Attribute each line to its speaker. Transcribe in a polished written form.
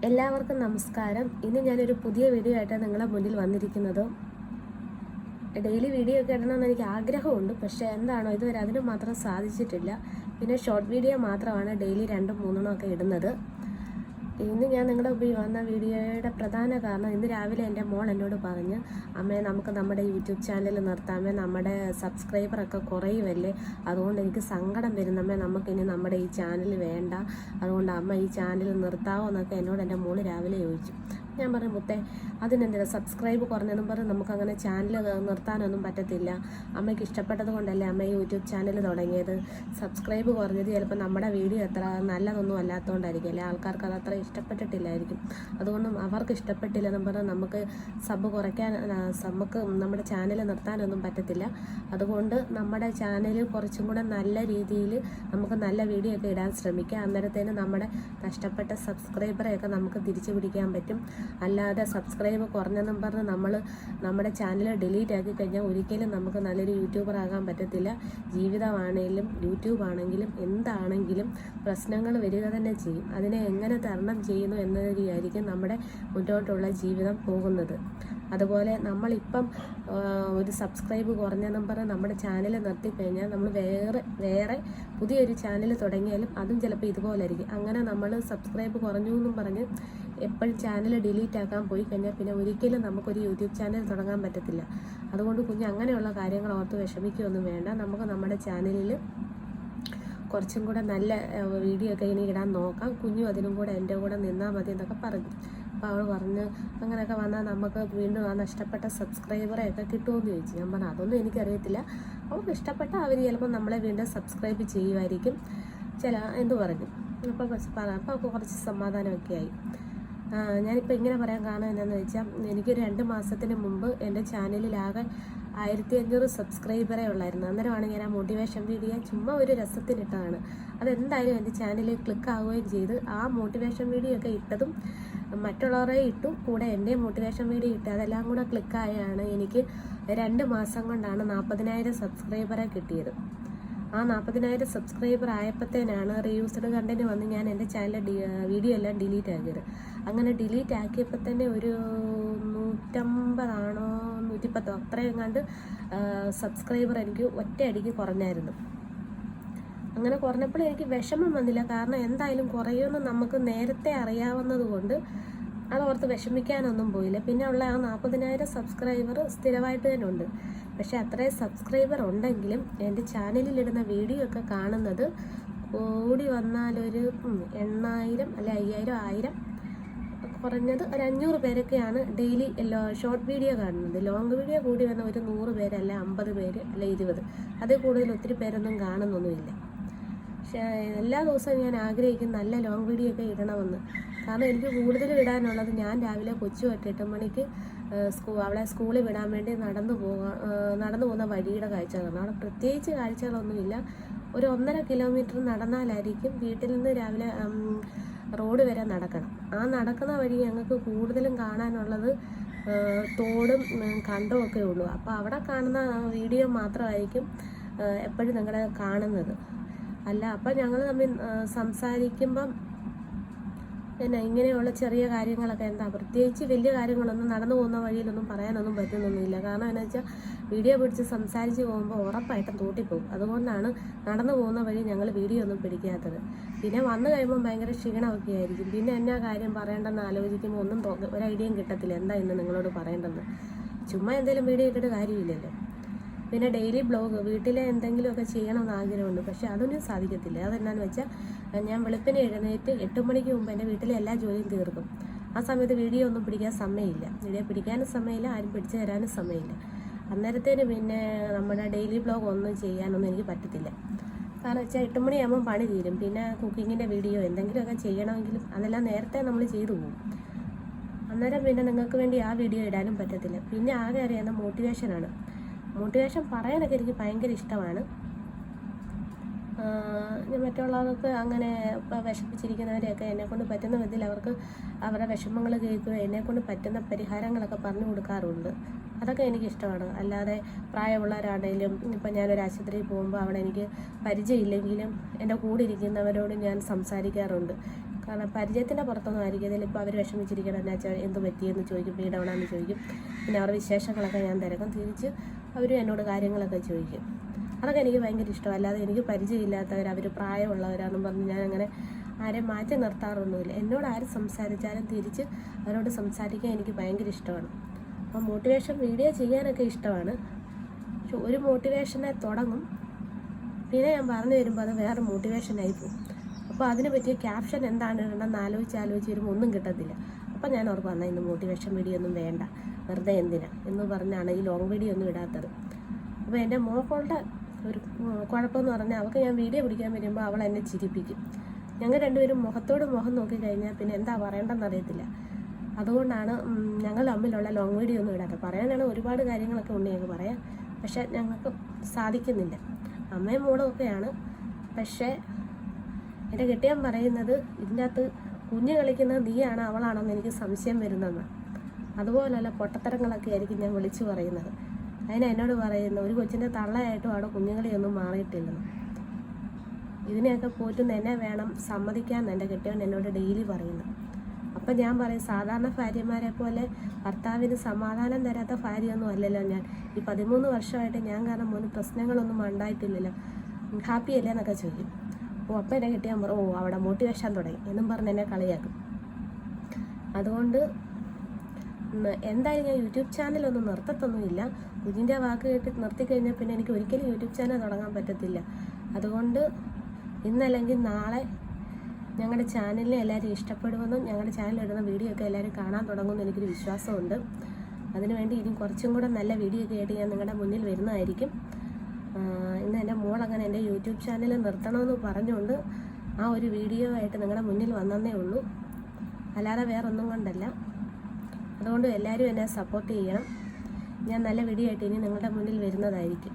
Speaker 1: എല്ലാവർക്കും നമസ്കാരം. ഇന്ന് ഞാനൊരു പുതിയ വീഡിയോ ആയിട്ടാണ് നിങ്ങളെ മുന്നിൽ വന്നിരിക്കുന്നത്. ഡെയിലി വീഡിയോ ഒക്കെ ഇടണമെന്ന് എനിക്ക് ആഗ്രഹമുണ്ട്, പക്ഷേ എന്താണോ ഇതുവരെ അതിന് മാത്രം സാധിച്ചിട്ടില്ല. പിന്നെ ഷോർട്ട് വീഡിയോ മാത്രമാണ് ഡെയിലി 2-3 ഒക്കെ ഇടുന്നത്. ഇന്ന് ഞാൻ നിങ്ങളുടെ മുമ്പിൽ വന്ന വീഡിയോയുടെ പ്രധാന കാരണം, ഇന്ന് രാവിലെ എൻ്റെ മോൾ എന്നോട് പറഞ്ഞ്, അമ്മേ നമുക്ക് നമ്മുടെ യൂട്യൂബ് ചാനൽ നിർത്താമേ, നമ്മുടെ സബ്സ്ക്രൈബറൊക്കെ കുറയുമല്ലേ, അതുകൊണ്ട് എനിക്ക് സങ്കടം വരുന്നമ്മേ, നമുക്കിനി നമ്മുടെ ഈ ചാനൽ വേണ്ട, അതുകൊണ്ട് അമ്മ ഈ ചാനൽ നിർത്താമോ എന്നൊക്കെ എന്നോട് എൻ്റെ മോൾ രാവിലെ ചോദിച്ചു. ഞാൻ പറഞ്ഞു, മുത്തേ അതിനെന്തിനാ, സബ്സ്ക്രൈബ് കുറഞ്ഞെന്നും പറഞ്ഞ് നമുക്കങ്ങനെ ചാനൽ നിർത്താനൊന്നും പറ്റത്തില്ല. അമ്മയ്ക്ക് ഇഷ്ടപ്പെട്ടത് കൊണ്ടല്ലേ അമ്മ യൂട്യൂബ് ചാനൽ തുടങ്ങിയത്. സബ്സ്ക്രൈബ് കുറഞ്ഞത് ചിലപ്പോൾ നമ്മുടെ വീഡിയോ അത്ര നല്ലതൊന്നും അല്ലാത്തതുകൊണ്ടായിരിക്കും, അല്ലെ ആൾക്കാർക്ക് അത് അത്ര ഇഷ്ടപ്പെട്ടിട്ടില്ലായിരിക്കും. അതുകൊണ്ടും അവർക്ക് ഇഷ്ടപ്പെട്ടില്ലെന്നും പറഞ്ഞാൽ നമുക്ക് സബ് കുറയ്ക്കാൻ, നമുക്ക് നമ്മുടെ ചാനൽ നിർത്താനൊന്നും പറ്റത്തില്ല. അതുകൊണ്ട് നമ്മുടെ ചാനൽ കുറച്ചും കൂടെ നല്ല രീതിയിൽ നമുക്ക് നല്ല വീഡിയോ ഒക്കെ ഇടാൻ ശ്രമിക്കാം. അന്നേരത്തേന് നമ്മുടെ നഷ്ടപ്പെട്ട സബ്സ്ക്രൈബറെയൊക്കെ നമുക്ക് തിരിച്ചു പിടിക്കാൻ പറ്റും. അല്ലാതെ സബ്സ്ക്രൈബ് കുറഞ്ഞെന്നും പറഞ്ഞ് നമ്മൾ നമ്മുടെ ചാനൽ ഡിലീറ്റ് ആക്കി കഴിഞ്ഞാൽ ഒരിക്കലും നമുക്ക് നല്ലൊരു യൂട്യൂബർ ആകാൻ പറ്റത്തില്ല. ജീവിതമാണെങ്കിലും യൂട്യൂബ് ആണെങ്കിലും എന്താണെങ്കിലും പ്രശ്നങ്ങൾ വരിക തന്നെ ചെയ്യും. അതിനെ എങ്ങനെ തരണം ചെയ്യുന്നു എന്നതിലായിരിക്കും നമ്മുടെ മുന്നോട്ടുള്ള ജീവിതം പോകുന്നത്. അതുപോലെ നമ്മളിപ്പം ഒരു സബ്സ്ക്രൈബ് കുറഞ്ഞെന്നും പറഞ്ഞ് നമ്മുടെ ചാനൽ നിർത്തിക്കഴിഞ്ഞാൽ നമ്മൾ വേറെ പുതിയൊരു ചാനൽ തുടങ്ങിയാലും അതും ചിലപ്പോൾ ഇതുപോലെ ആയിരിക്കും. അങ്ങനെ നമ്മൾ സബ്സ്ക്രൈബ് കുറഞ്ഞു എന്നും പറഞ്ഞ് എപ്പോഴും ചാനൽ ഡിലീറ്റ് ആക്കാൻ പോയി കഴിഞ്ഞാൽ പിന്നെ ഒരിക്കലും നമുക്കൊരു യൂട്യൂബ് ചാനൽ തുടങ്ങാൻ പറ്റത്തില്ല. അതുകൊണ്ട് കുഞ്ഞ് അങ്ങനെയുള്ള കാര്യങ്ങൾ ഓർത്ത് വിഷമിക്കുകയൊന്നും വേണ്ട. നമുക്ക് നമ്മുടെ ചാനലിൽ കുറച്ചും കൂടെ നല്ല വീഡിയോ ഒക്കെ ഇനി ഇടാൻ നോക്കാം. കുഞ്ഞും അതിനും കൂടെ എൻ്റെ കൂടെ നിന്നാൽ മതി എന്നൊക്കെ പറഞ്ഞു. അപ്പോൾ അവൾ പറഞ്ഞ്, അങ്ങനെയൊക്കെ വന്നാൽ നമുക്ക് വീണ്ടും ആ നഷ്ടപ്പെട്ട സബ്സ്ക്രൈബറെയൊക്കെ കിട്ടുമെന്ന് ചോദിച്ചു. ഞാൻ പറഞ്ഞു, അതൊന്നും എനിക്കറിയത്തില്ല, അവർക്ക് ഇഷ്ടപ്പെട്ട അവർ ചിലപ്പോൾ നമ്മളെ വീണ്ടും സബ്സ്ക്രൈബ് ചെയ്യുമായിരിക്കും എന്തു പറഞ്ഞു. അപ്പോൾ കുറച്ച് സമാധാനമൊക്കെ ആയി. ഞാനിപ്പോൾ ഇങ്ങനെ പറയാൻ കാരണം എന്താണെന്ന് വെച്ചാൽ, എനിക്കൊരു 2 മാസത്തിന് മുമ്പ് എൻ്റെ ചാനലിലാകെ 1500 സബ്സ്ക്രൈബറേ ഉള്ളായിരുന്നു. അന്നേരമാണ് ഞാൻ ആ മോട്ടിവേഷൻ വീഡിയോ ചുമ്മാ ഒരു രസത്തിനിട്ടതാണ്. അതെന്തായാലും എൻ്റെ ചാനലിൽ ക്ലിക്ക് ആവുകയും ചെയ്ത്. ആ മോട്ടിവേഷൻ വീഡിയോ ഒക്കെ ഇട്ടതും മറ്റുള്ളവരെ ഇട്ടു, കൂടെ എൻ്റെ മോട്ടിവേഷൻ വീഡിയോ ഇട്ട് അതെല്ലാം കൂടെ ക്ലിക്കായാണ് എനിക്ക് 2 മാസം കൊണ്ടാണ് 40,000 സബ്സ്ക്രൈബറെ കിട്ടിയത്. ആ 40,000 സബ്സ്ക്രൈബർ ആയപ്പോഴത്തേനാണ് റീയൂസ്ഡ് കണ്ടന്റ് വന്ന് ഞാൻ എൻ്റെ ചാനലിലെ വീഡിയോ എല്ലാം ഡിലീറ്റ് ആക്കിയത്. അങ്ങനെ ഡിലീറ്റ് ആക്കിയപ്പോൾ തന്നെ ഒരു 150 110 അത്രയും കണ്ട് സബ്സ്ക്രൈബർ എനിക്ക് ഒറ്റയടിക്ക് കുറഞ്ഞായിരുന്നു. അങ്ങനെ കുറഞ്ഞപ്പോൾ എനിക്ക് വിഷമം വന്നില്ല, കാരണം എന്തായാലും കുറയുമെന്ന് നമുക്ക് നേരത്തെ അറിയാവുന്നത് കൊണ്ട് അതോർത്ത് വിഷമിക്കാനൊന്നും പോയില്ല. പിന്നെ ഉള്ള ആ 40,000 സബ്സ്ക്രൈബർ സ്ഥിരമായിട്ട് തന്നെ ഉണ്ട്. പക്ഷെ അത്രയും സബ്സ്ക്രൈബർ ഉണ്ടെങ്കിലും എൻ്റെ ചാനലിലിടുന്ന വീഡിയോ ഒക്കെ കാണുന്നത് കൂടി വന്നാലൊരു 8,000 അല്ലെ 5,000 1000, കുറഞ്ഞത് ഒരു 500 പേരൊക്കെയാണ് ഡെയിലി ഷോർട്ട് വീഡിയോ കാണുന്നത്. ലോങ് വീഡിയോ കൂടി വന്ന ഒരു 100 പേരല്ല 50 പേര് അല്ല 20, അതിൽ കൂടുതൽ ഒത്തിരി പേരൊന്നും കാണുന്നൊന്നുമില്ല. പക്ഷേ എല്ലാ ദിവസവും ഞാൻ ആഗ്രഹിക്കും നല്ല ലോങ് വീഡിയോ ഒക്കെ ഇടണമെന്ന്. കാരണം എനിക്ക് കൂടുതൽ ഇടാനുള്ളത്, ഞാൻ രാവിലെ കൊച്ചു 8 മണിക്ക് അവളെ സ്കൂളിൽ വിടാൻ വേണ്ടി നടന്നു പോകുന്ന വഴിയുടെ കാഴ്ചകളാണ്. അവിടെ പ്രത്യേകിച്ച് കാഴ്ചകളൊന്നുമില്ല. ഒരു 1.5 കിലോമീറ്റർ നടന്നാലായിരിക്കും വീട്ടിൽ നിന്ന് രാവിലെ റോഡ് വരെ നടക്കണം. ആ നടക്കുന്ന വഴി ഞങ്ങൾക്ക് കൂടുതലും കാണാനുള്ളത് തോടും കണ്ടവും ഒക്കെ ഉള്ളൂ. അപ്പോൾ അവിടെ കാണുന്ന വീഡിയോ മാത്രമായിരിക്കും എപ്പോഴും നിങ്ങളെ കാണുന്നത്. അല്ല, അപ്പം ഞങ്ങൾ തമ്മിൽ സംസാരിക്കുമ്പം ഇങ്ങനെയുള്ള ചെറിയ കാര്യങ്ങളൊക്കെ, പ്രത്യേകിച്ച് വലിയ കാര്യങ്ങളൊന്നും നടന്നു പോകുന്ന വഴിയിലൊന്നും പറയാനൊന്നും പറ്റുന്നൊന്നുമില്ല. കാരണം എന്താ വെച്ചാൽ വീഡിയോ പിടിച്ച് സംസാരിച്ച് പോകുമ്പോൾ ഉറപ്പായിട്ടും തോട്ടിപ്പോകും. അതുകൊണ്ടാണ് നടന്നു പോകുന്ന വഴി ഞങ്ങൾ വീഡിയോ ഒന്നും പിടിക്കാത്തത്. പിന്നെ വന്നു കഴിയുമ്പോൾ ഭയങ്കര ക്ഷീണമൊക്കെ ആയിരിക്കും. പിന്നെ എന്നാ കാര്യം പറയേണ്ടെന്ന് ആലോചിക്കുമ്പോൾ ഒന്നും ഒരു ഐഡിയയും കിട്ടത്തില്ല എന്താ ഇന്ന് നിങ്ങളോട് പറയേണ്ടെന്ന്. ചുമ്മാ എന്തെങ്കിലും വീഡിയോ ഇട്ടിട്ട് കാര്യമില്ലല്ലോ. പിന്നെ ഡെയിലി ബ്ലോഗ്, വീട്ടിലെ എന്തെങ്കിലുമൊക്കെ ചെയ്യണമെന്ന് ആഗ്രഹമുണ്ട്, പക്ഷെ അതൊന്നും സാധിക്കത്തില്ല. അതെന്നാന്ന് വെച്ചാൽ, ഞാൻ വെളുപ്പിനെ എഴുന്നേറ്റ് 8 മണിക്ക് മുമ്പ് എൻ്റെ വീട്ടിലെ എല്ലാ ജോലിയും തീർക്കും. ആ സമയത്ത് വീഡിയോ ഒന്നും പിടിക്കാൻ സമയമില്ല. വീഡിയോ പിടിക്കാനും സമയമില്ല, ആരും പിടിച്ചു തരാനും സമയമില്ല. അന്നേരത്തേന് പിന്നെ നമ്മുടെ ഡെയിലി ബ്ലോഗ് ഒന്നും ചെയ്യാനൊന്നും എനിക്ക് പറ്റത്തില്ല. കാരണം വെച്ചാൽ 8 മണിയാകുമ്പം പണി തീരും. പിന്നെ കുക്കിങ്ങിൻ്റെ വീഡിയോ എന്തെങ്കിലുമൊക്കെ ചെയ്യണമെങ്കിലും അതെല്ലാം നേരത്തെ നമ്മൾ ചെയ്തു പോകും. അന്നേരം പിന്നെ നിങ്ങൾക്ക് വേണ്ടി ആ വീഡിയോ ഇടാനും പറ്റത്തില്ല. പിന്നെ ആകെ അറിയാവുന്ന മോട്ടിവേഷനാണ്. മോട്ടിവേഷൻ പറയാനൊക്കെ എനിക്ക് ഭയങ്കര ഇഷ്ടമാണ്. മറ്റുള്ളവർക്ക് അങ്ങനെ ഇപ്പോൾ വിഷമിച്ചിരിക്കുന്നവരെയൊക്കെ എന്നെക്കൊണ്ട് പറ്റുന്ന വിധത്തിൽ അവർക്ക് അവരുടെ വിഷമങ്ങൾ കേൾക്കുക, എന്നെക്കൊണ്ട് പറ്റുന്ന പരിഹാരങ്ങളൊക്കെ പറഞ്ഞു കൊടുക്കാറുണ്ട്. അതൊക്കെ എനിക്കിഷ്ടമാണ്. അല്ലാതെ പ്രായമുള്ളവരാണെങ്കിലും ഇപ്പം ഞാനൊരു ആശുപത്രിയിൽ പോകുമ്പോൾ അവിടെ എനിക്ക് പരിചയമില്ലെങ്കിലും എൻ്റെ കൂടെ ഇരിക്കുന്നവരോട് ഞാൻ സംസാരിക്കാറുണ്ട്. കാരണം പരിചയത്തിൻ്റെ പുറത്തൊന്നും ആയിരിക്കും. ഇതിലിപ്പോൾ അവർ വിഷമിച്ചിരിക്കണം എന്നാ വെച്ചാൽ എന്ത് പറ്റിയെന്ന് ചോദിക്കും, വീടവണമെന്ന് ചോദിക്കും. പിന്നെ അവരുടെ വിശേഷങ്ങളൊക്കെ ഞാൻ തിരക്കും. തിരിച്ച് അവർ എന്നോട് കാര്യങ്ങളൊക്കെ ചോദിക്കും. അതൊക്കെ എനിക്ക് ഭയങ്കര ഇഷ്ടം. അല്ലാതെ എനിക്ക് പരിചയമില്ലാത്തവർ, അവർ പ്രായമുള്ളവരാണെന്നും പറഞ്ഞ് ഞാൻ അങ്ങനെ ആരെയും മാറ്റി നിർത്താറൊന്നുമില്ല. എന്നോട് ആര് സംസാരിച്ചാലും തിരിച്ച് അവരോട് സംസാരിക്കാൻ എനിക്ക് ഭയങ്കര ഇഷ്ടമാണ്. അപ്പോൾ മോട്ടിവേഷൻ വീഡിയോ ചെയ്യാനൊക്കെ ഇഷ്ടമാണ്. പക്ഷെ ഒരു മോട്ടിവേഷനെ തുടങ്ങും, പിന്നെ ഞാൻ പറഞ്ഞു വരുമ്പോൾ അത് വേറെ മോട്ടിവേഷനായി പോകും. അപ്പോൾ അതിനെ പറ്റിയ ക്യാപ്ഷൻ എന്താണ് ഇടണമെന്ന് ആലോചിച്ച് വരുമ്പോൾ ഒന്നും കിട്ടത്തില്ല. അപ്പോൾ ഞാൻ ഓർക്കും എന്നാൽ ഇന്ന് മോട്ടിവേഷൻ വീഡിയോ ഒന്നും വേണ്ട, വെറുതെ എന്തിനാ എന്ന് പറഞ്ഞാണ് ഈ ലോങ് വീഡിയോ ഒന്നും ഇടാത്തത്. അപ്പോൾ എൻ്റെ മോളുടെ ഒരു കുഴപ്പമെന്ന് പറഞ്ഞാൽ അവൾക്ക് ഞാൻ വീഡിയോ പിടിക്കാൻ വരുമ്പോൾ അവൾ എന്നെ ചിരിപ്പിക്കും. ഞങ്ങൾ രണ്ടുപേരും മുഖത്തോട് മുഖം നോക്കിക്കഴിഞ്ഞാൽ പിന്നെ എന്താ പറയേണ്ടതെന്ന് അറിയത്തില്ല. അതുകൊണ്ടാണ് ഞങ്ങൾ തമ്മിലുള്ള ലോങ് വീഡിയോ ഒന്നും ഇടാത്തത്. പറയാനാണ് ഒരുപാട് കാര്യങ്ങളൊക്കെ ഉണ്ട് ഞങ്ങൾക്ക് പറയാം, പക്ഷേ ഞങ്ങൾക്ക് സാധിക്കുന്നില്ല. അമ്മയും മോളും ഒക്കെയാണ്. പക്ഷേ എൻ്റെ കെട്ടിയാൻ പറയുന്നത് ഇതിൻ്റെ അകത്ത് കുഞ്ഞ് കളിക്കുന്നത് നീയാണ് അവളാണെന്ന് എനിക്ക് സംശയം വരുന്നതെന്ന്. അതുപോലെയുള്ള പൊട്ടത്തരങ്ങളൊക്കെ ആയിരിക്കും ഞാൻ വിളിച്ചു പറയുന്നത്. അതിന് എന്നോട് പറയുന്നു ഒരു കൊച്ചിൻ്റെ തള്ളയായിട്ടും അവിടെ കുഞ്ഞുങ്ങളിയൊന്നും മാറിയിട്ടില്ലെന്ന്. ഇതിനെയൊക്കെ പോറ്റുന്ന എന്നെ വേണം സമ്മതിക്കാമെന്ന് എൻ്റെ കെട്ടിയവൻ എന്നോട് ഡെയിലി പറയുന്നു. അപ്പം ഞാൻ പറയും സാധാരണ ഭാര്യമാരെ പോലെ ഭർത്താവിന് സമാധാനം തരാത്ത ഭാര്യയൊന്നും അല്ലല്ലോ ഞാൻ. ഈ 13 വർഷമായിട്ട് ഞാൻ കാരണം മോന് പ്രശ്നങ്ങളൊന്നും ഉണ്ടായിട്ടില്ലല്ലോ, ഹാപ്പി അല്ലേ എന്നൊക്കെ ചോദിക്കും. അപ്പം എന്നെ കെട്ടിയാൻ പറയും അവിടെ മോട്ടിവേഷൻ തുടങ്ങി എന്നും പറഞ്ഞ് എന്നെ കളിയാക്കും. അതുകൊണ്ട് എന്തായാലും ഞാൻ യൂട്യൂബ് ചാനലൊന്നും നിർത്തത്തൊന്നുമില്ല. കുഞ്ഞിൻ്റെ വാക്ക് കേട്ട് നിർത്തിക്കഴിഞ്ഞാൽ പിന്നെ എനിക്ക് ഒരിക്കലും യൂട്യൂബ് ചാനൽ തുടങ്ങാൻ പറ്റത്തില്ല. അതുകൊണ്ട് ഇന്നല്ലെങ്കിൽ നാളെ ഞങ്ങളുടെ ചാനലിനെ എല്ലാവരും ഇഷ്ടപ്പെടുമെന്നും ഞങ്ങളുടെ ചാനലിൽ ഇടുന്ന വീഡിയോ ഒക്കെ എല്ലാവരും കാണാൻ തുടങ്ങുമെന്ന് എനിക്കൊരു വിശ്വാസമുണ്ട്. അതിനുവേണ്ടി ഇനി കുറച്ചും കൂടെ നല്ല വീഡിയോ ഒക്കെ ആയിട്ട് ഞാൻ നിങ്ങളുടെ മുന്നിൽ വരുന്നതായിരിക്കും. ഇന്ന് എൻ്റെ മോളങ്ങനെ എൻ്റെ യൂട്യൂബ് ചാനൽ നിർത്തണമെന്ന് പറഞ്ഞുകൊണ്ട് ആ ഒരു വീഡിയോ ആയിട്ട് നിങ്ങളുടെ മുന്നിൽ വന്നതേ ഉള്ളൂ, അല്ലാതെ വേറൊന്നും കൊണ്ടല്ല. അതുകൊണ്ട് എല്ലാവരും എന്നെ സപ്പോർട്ട് ചെയ്യണം. ഞാൻ നല്ല വീഡിയോ ആയിട്ട് ഇനി നിങ്ങളുടെ മുന്നിൽ വരുന്നതായിരിക്കും.